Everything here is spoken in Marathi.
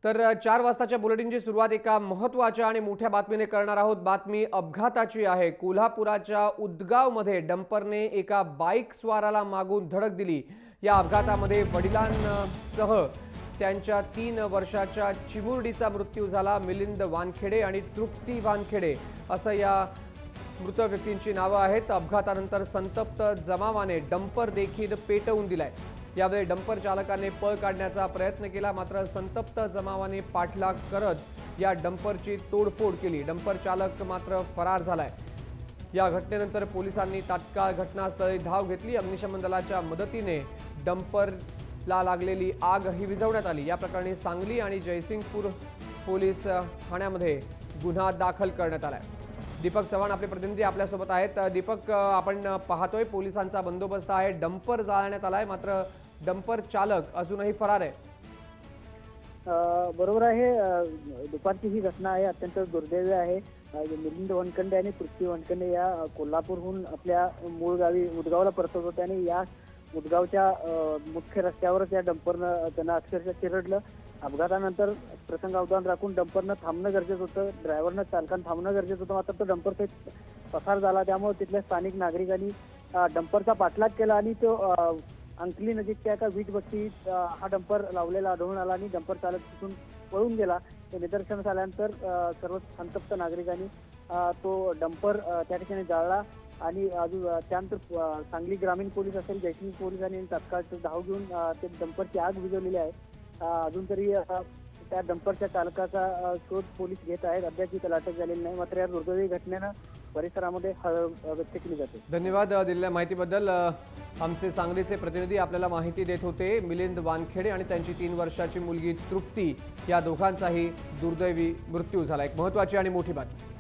तर 4 वाजताच्या बुलेटिनची सुरुवात एका महत्त्वाच्या आणि मोठ्या बातमीने करणार आहोत। बातमी अपघाताची आहे। कोल्हापुराच्या उदगावमध्ये डंपरने एका बाईक स्वाराला मागून धडक दिली। या अपघातामध्ये वडिलांसह त्यांच्या 3 वर्षाच्या चिमुरडीचा मृत्यू झाला। मिलिंद वानखेडे आणि तृप्ती वानखेडे असं या मृत व्यक्तींची नावे आहेत। अपघातानंतर संतप्त जमावाने डंपर देखील पेटवून दिलाय। यावेळी डंपर चालकाने पळ काढण्याचा प्रयत्न केला, मात्र संतप्त जमावाने पाठलाग करत या डंपरची तोडफोड केली। डंपर चालक मात्र फरार झालाय। या घटनेनंतर पोलिसांनी तात्काळ घटनास्थळी धाव घेतली। अग्निशमन दलाच्या मदतीने डंपरला लागलेली आग ही विझवण्यात आली। या प्रकरणी सांगली आणि जयसिंगपूर पोलीस ठाण्यामध्ये गुन्हा दाखल करण्यात आलाय। दीपक चव्हाण आपले प्रतिनिधी आपल्यासोबत आहेत। दीपक, आपण पाहतोय पोलिसांचा बंदोबस्त आहे, डंपर जाळण्यात आलाय, मात्र डंपर चालक अजूनही फरार आहे। बरोबर आहे। दुपारची ही घटना आहे, अत्यंत दुर्दैवी आहे। मिलिंद वानखेडे आणि तृप्ती वानखेडे या कोल्हापूरहून आपल्या मूळ गावी उदगावला परतत होते आणि या उदगावच्या मुख्य रस्त्यावरच या डंपरनं त्यांना अक्षरशः चिरडलं। अपघातानंतर प्रसंगावधान राखून डंपरनं थांबणं गरजेचं होतं, ड्रायव्हरनं चालकानं थांबणं गरजेचं होतं, मात्र तो डंपर पसार झाला। त्यामुळे तिथल्या स्थानिक नागरिकांनी डंपरचा पाठलाग केला आणि तो अंकली नजीकच्या एका वीट भट्टीत हा डंपर लावलेला आढळून आला आणि डंपर चालक तिथून पळून गेला। ते निदर्शनास आल्यानंतर सर्व संतप्त नागरिकांनी तो डंपर त्या ठिकाणी जाळला आणि अजून त्यानंतर सांगली ग्रामीण पोलीस असेल, जयसिंग पोलिसांनी तात्काळ धाव घेऊन ते डंपरची आग विझवलेली आहे। अजून तरी त्या डंपरच्या चालकाचा शोध पोलीस घेत आहेत। अद्याप त्याला अटक झालेली नाही, मात्र या दुर्दैवी घटनेनं परिसरामध्ये हळहळ व्यक्त केली जाते। धन्यवाद दिलेल्या माहितीबद्दल। आमचे सांगलीचे प्रतिनिधी आपल्याला माहिती देत होते। मिलिंद वानखेडे आणि त्यांची 3 वर्षाची मुलगी तृप्ती या दोघांचाही दुर्दैवी मृत्यू झाला। एक महत्त्वाची आणि मोठी बातमी।